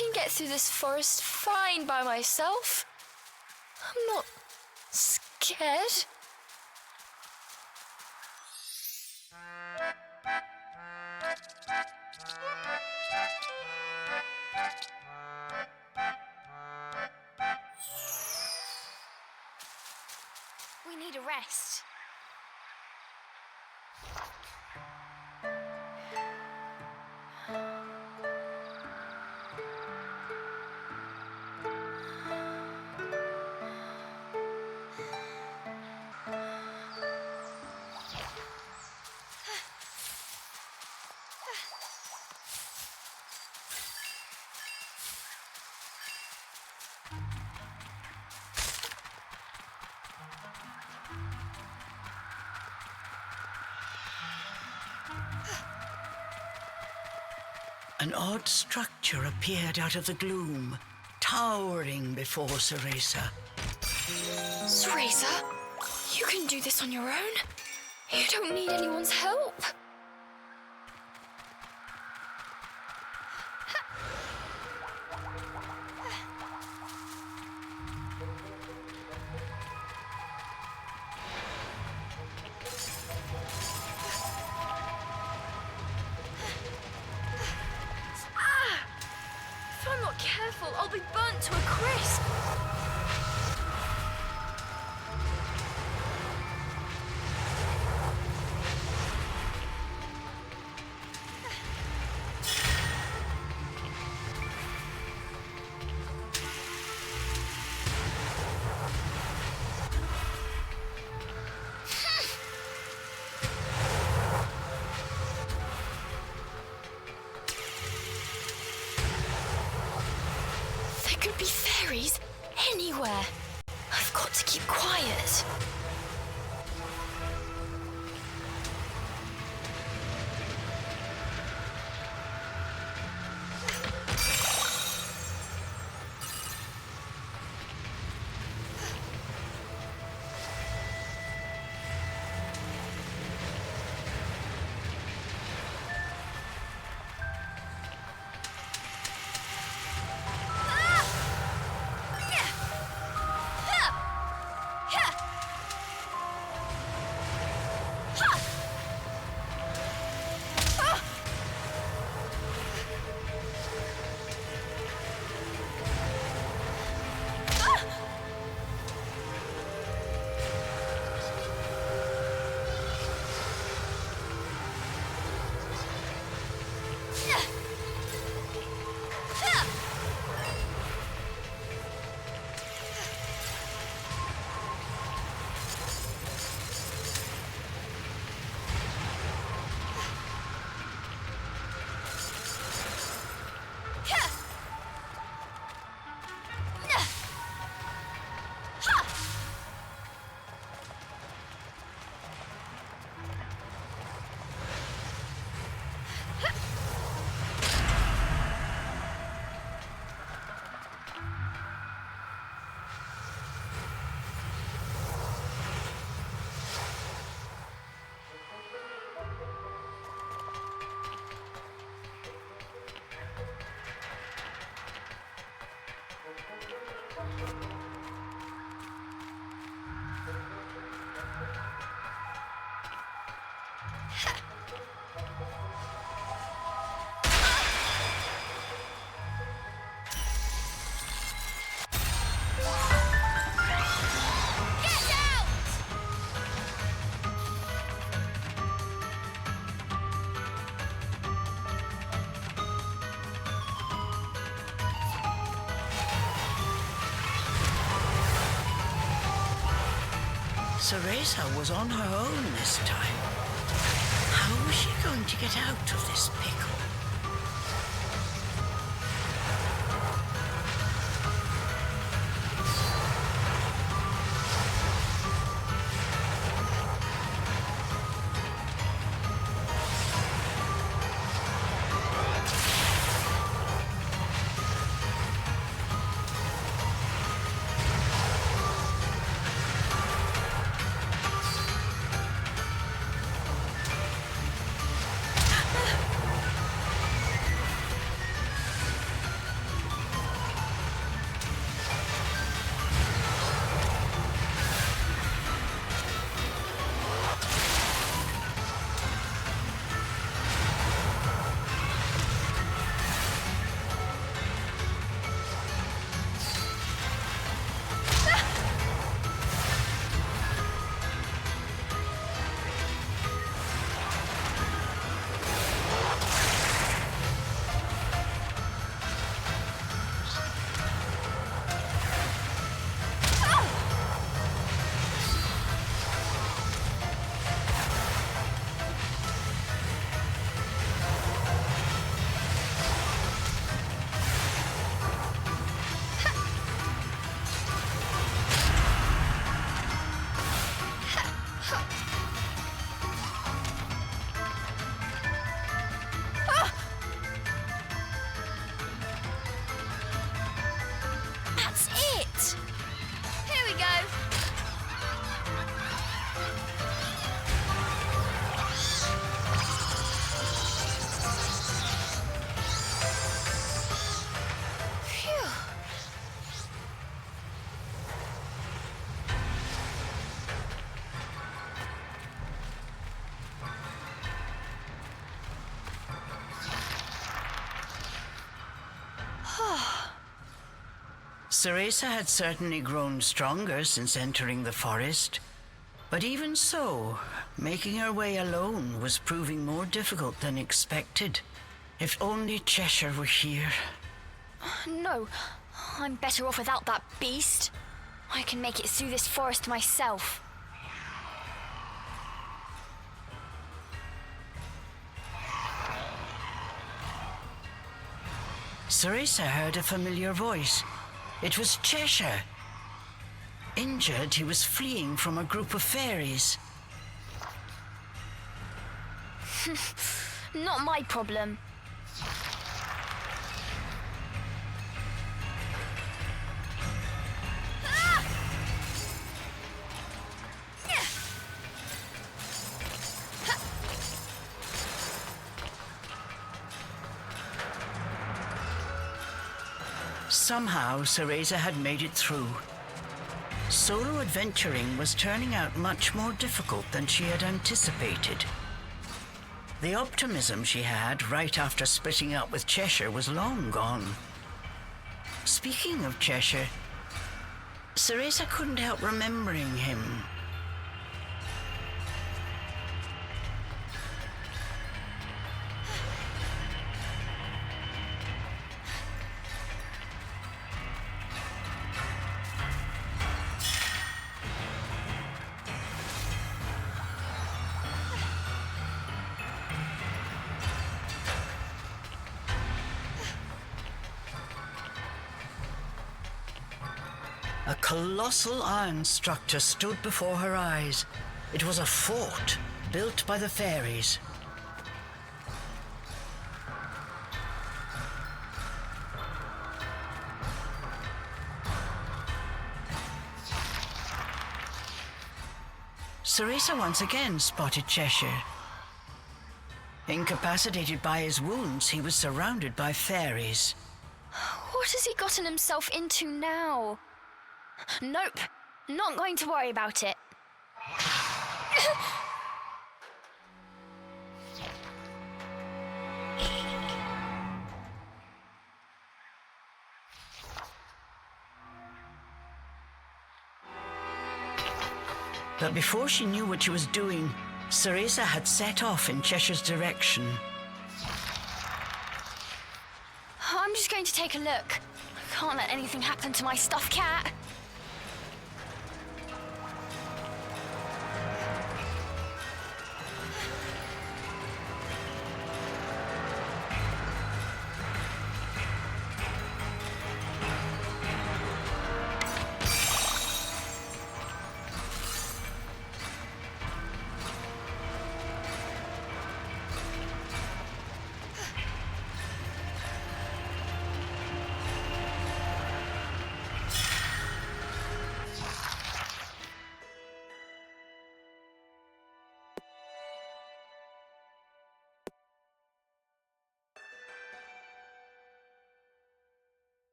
can get through this forest fine by myself. I'm not scared. We need a rest. An odd structure appeared out of the gloom, towering before Cereza. Cereza, you can do this on your own. You don't need anyone's help. If I'm not careful, I'll be burnt to a crisp. There could be fairies anywhere. I've got to keep quiet. Cereza was on her own this time. How was she going to get out of this pickle? Cereza had certainly grown stronger since entering the forest. But even so, making her way alone was proving more difficult than expected. If only Cheshire were here. No, I'm better off without that beast. I can make it through this forest myself. Cereza heard a familiar voice. It was Cheshire. Injured, he was fleeing from a group of fairies. Not my problem. Somehow, Cereza had made it through. Solo adventuring was turning out much more difficult than she had anticipated. The optimism she had right after splitting up with Cheshire was long gone. Speaking of Cheshire, Cereza couldn't help remembering him. A colossal iron structure stood before her eyes. It was a fort built by the fairies. Cereza once again spotted Cheshire. Incapacitated by his wounds, he was surrounded by fairies. What has he gotten himself into now? Nope, not going to worry about it. But before she knew what she was doing, Cereza had set off in Cheshire's direction. I'm just going to take a look. I can't let anything happen to my stuffed cat.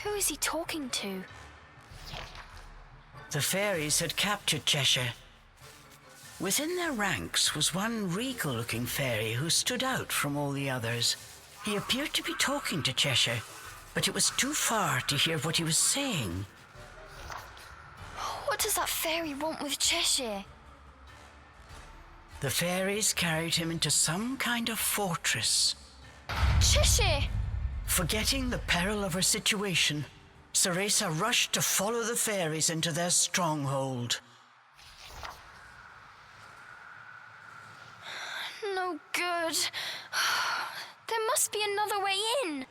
Who is he talking to? The fairies had captured Cheshire. Within their ranks was one regal-looking fairy who stood out from all the others. He appeared to be talking to Cheshire, but it was too far to hear what he was saying. What does that fairy want with Cheshire? The fairies carried him into some kind of fortress. Cheshire! Forgetting the peril of her situation, Cereza rushed to follow the fairies into their stronghold. No good. There must be another way in.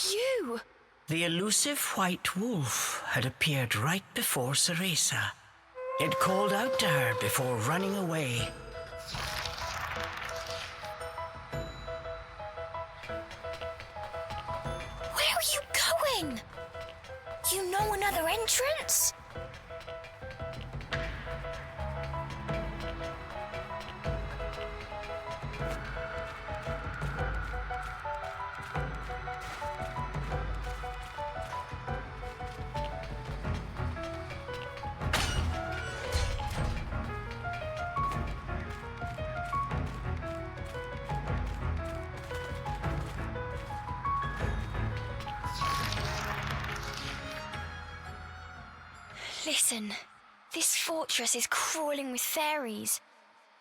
You! The elusive white wolf had appeared right before Cereza. It called out to her before running away. entrance? Listen, this fortress is crawling with fairies.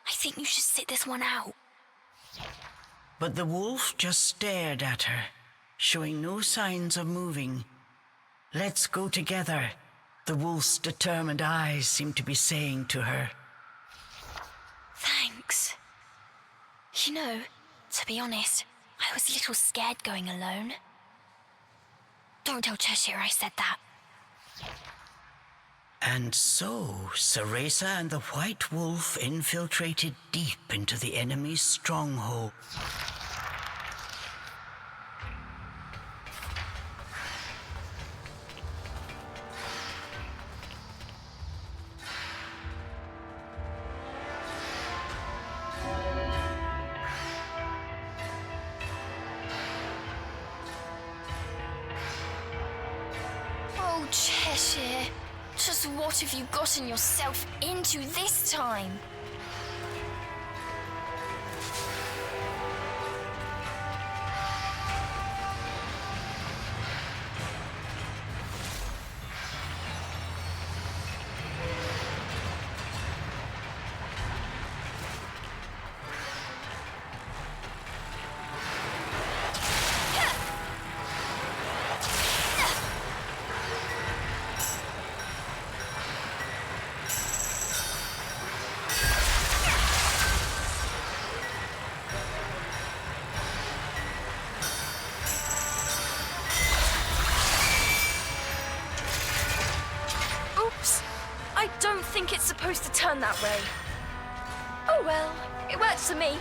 I think you should sit this one out. But the wolf just stared at her, showing no signs of moving. "Let's go together," the wolf's determined eyes seemed to be saying to her. Thanks. You know, to be honest, I was a little scared going alone. Don't tell Cheshire I said that. And so, Cereza and the White Wolf infiltrated deep into the enemy's stronghold. Oh, Cheshire. Just what have you gotten yourself into this time? I don't think it's supposed to turn that way. Oh well, it works for me.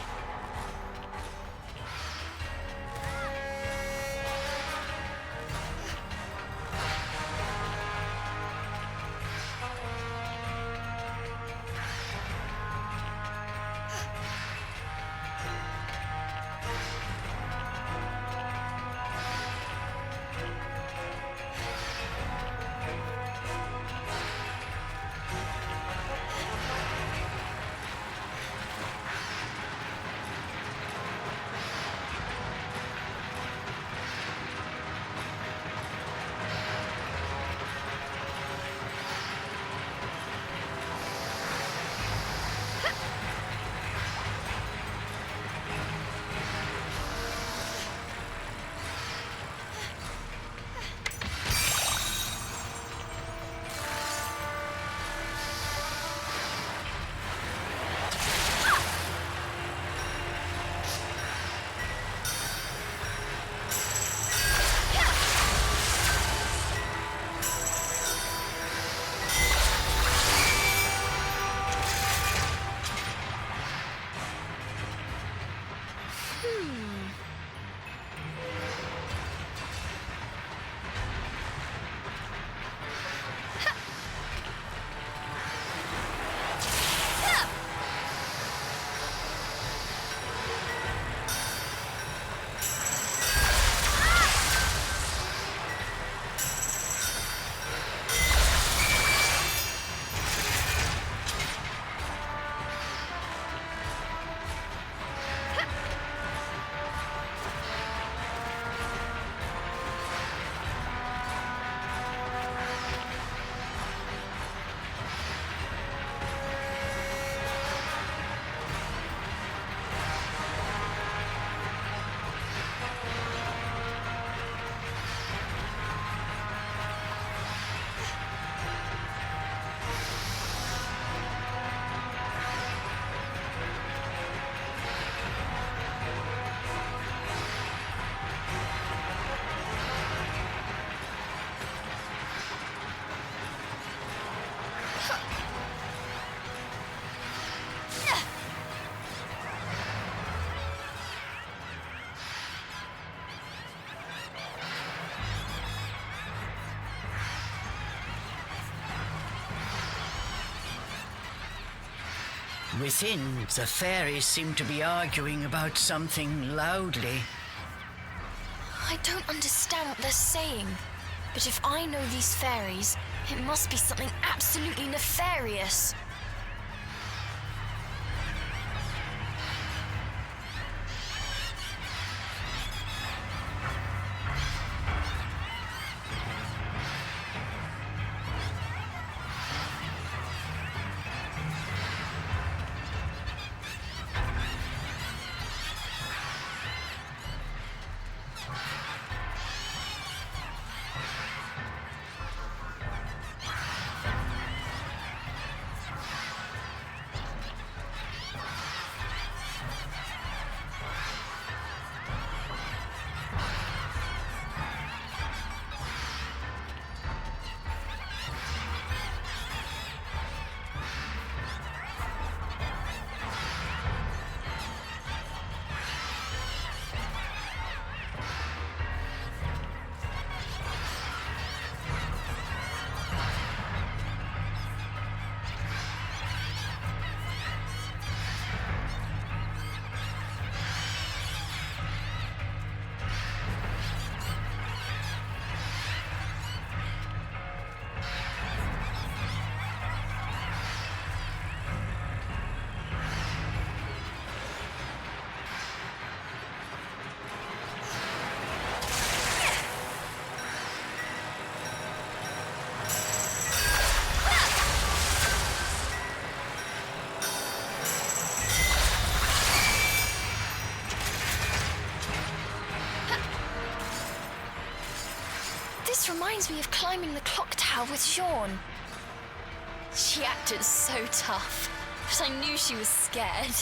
Within, the fairies seemed to be arguing about something loudly. I don't understand what they're saying. But if I know these fairies, it must be something absolutely nefarious. This reminds me of climbing the clock tower with Sean. She acted so tough, but I knew she was scared.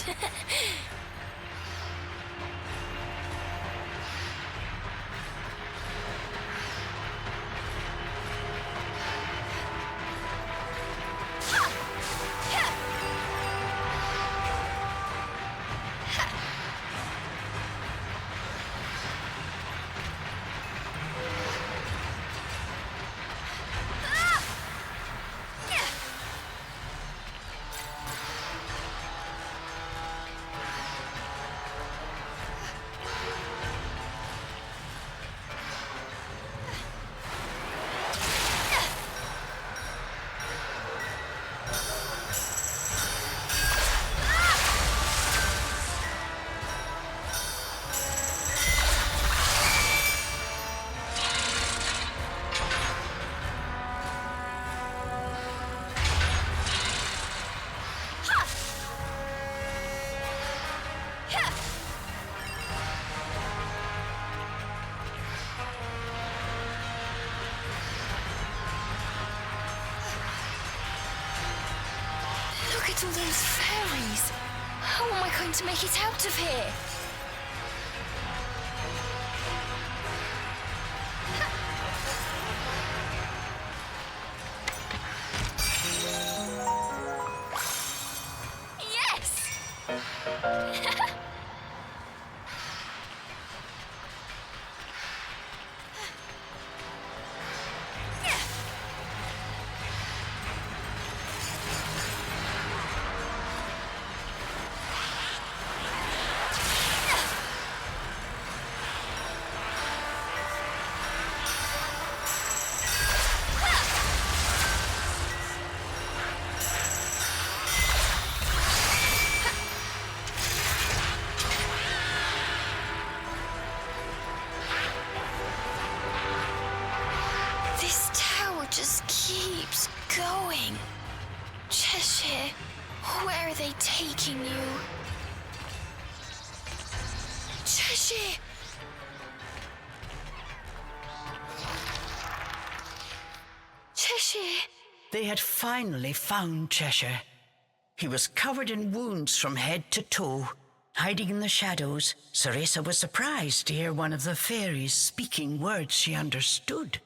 Look at all those fairies. How am I going to make it out of here? This tower just keeps going. Cheshire, where are they taking you? Cheshire! Cheshire! They had finally found Cheshire. He was covered in wounds from head to toe. Hiding in the shadows, Cereza was surprised to hear one of the fairies speaking words she understood.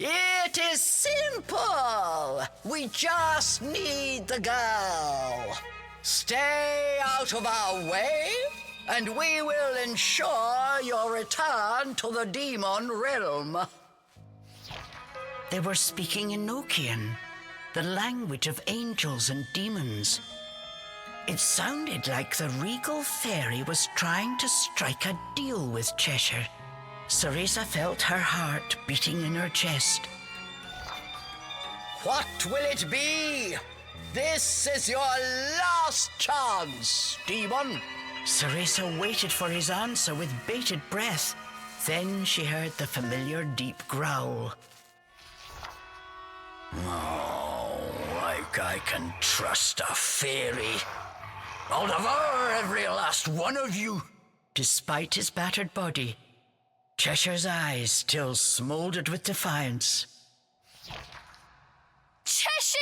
It is simple. We just need the girl. Stay out of our way, and we will ensure your return to the demon realm. They were speaking in Nokian, the language of angels and demons. It sounded like the regal fairy was trying to strike a deal with Cheshire. Cereza felt her heart beating in her chest. What will it be? This is your last chance, demon. Cereza waited for his answer with bated breath. Then she heard the familiar deep growl. Oh, like I can trust a fairy. I'll devour every last one of you. Despite his battered body, Cheshire's eyes still smoldered with defiance. Cheshire!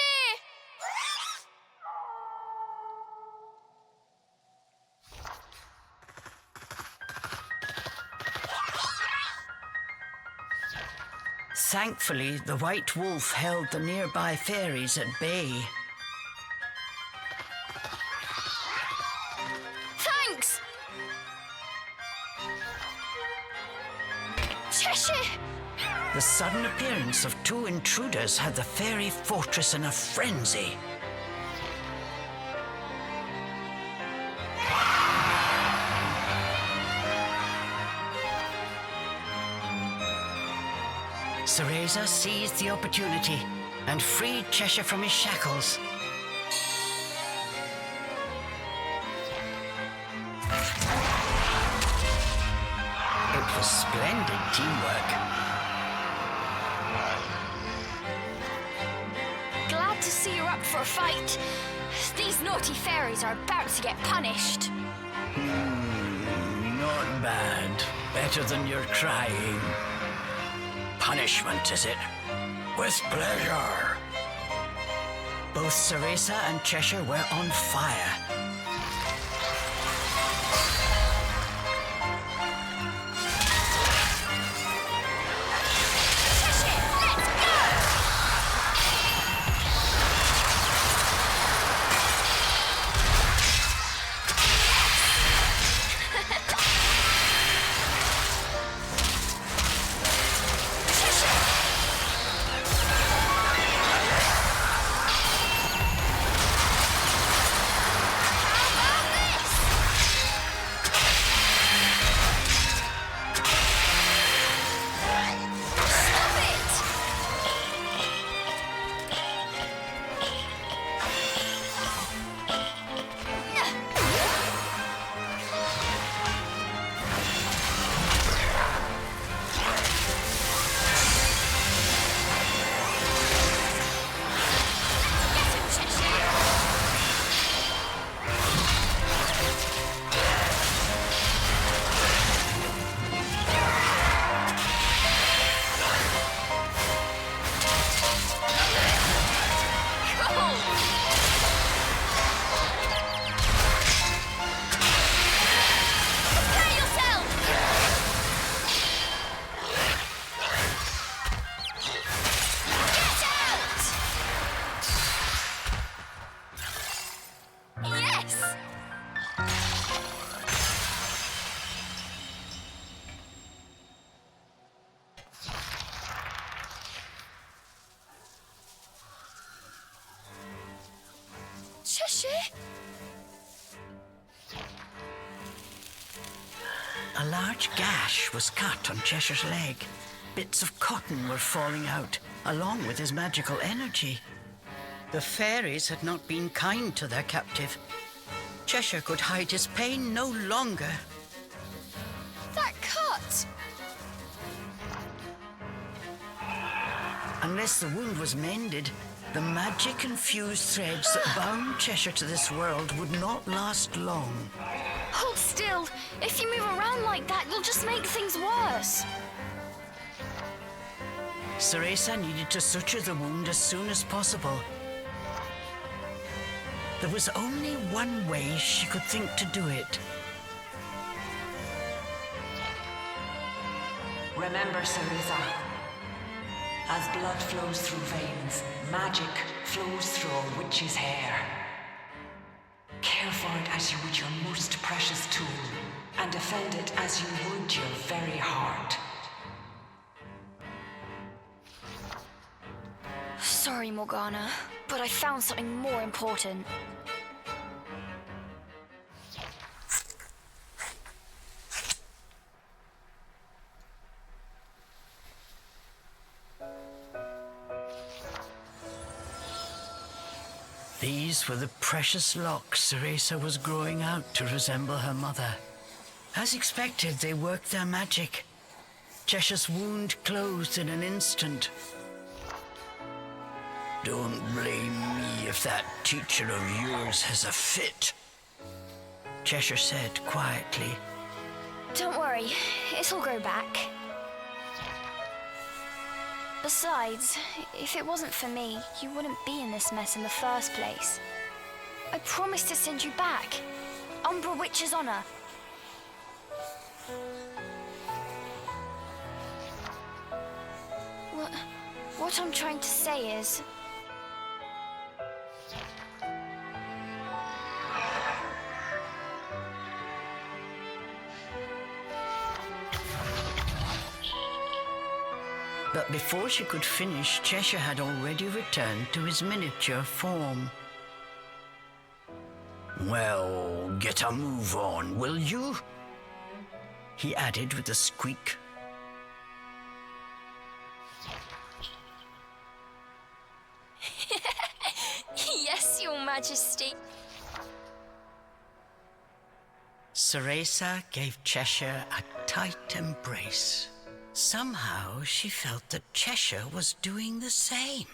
Thankfully, the white wolf held the nearby fairies at bay. Thanks! Cheshire! The sudden appearance of two intruders had the fairy fortress in a frenzy. Cereza seized the opportunity and freed Cheshire from his shackles. It was splendid teamwork. Glad to see you're up for a fight. These naughty fairies are about to get punished. Not bad. Better than your crying. Punishment, is it? With pleasure. Both Cereza and Cheshire were on fire. Cheshire? A large gash was cut on Cheshire's leg. Bits of cotton were falling out, along with his magical energy. The fairies had not been kind to their captive. Cheshire could hide his pain no longer. That cut! Unless the wound was mended, the magic-infused threads that bound Cheshire to this world would not last long. Hold still. If you move around like that, you'll just make things worse. Cereza needed to suture the wound as soon as possible. There was only one way she could think to do it. Remember, Cereza, as blood flows through veins, magic flows through a witch's hair. Care for it as you would your most precious tool, and defend it as you would your very heart. Sorry, Morgana. But I found something more important. These were the precious locks Cereza was growing out to resemble her mother. As expected, they worked their magic. Cheshire's wound closed in an instant. Don't blame me if that teacher of yours has a fit, Cheshire said quietly. Don't worry, it'll grow back. Besides, if it wasn't for me, you wouldn't be in this mess in the first place. I promised to send you back. Umbra Witch's honor. What I'm trying to say is... But before she could finish, Cheshire had already returned to his miniature form. Well, get a move on, will you? He added with a squeak. Yes, Your Majesty. Cereza gave Cheshire a tight embrace. Somehow she felt that Cheshire was doing the same.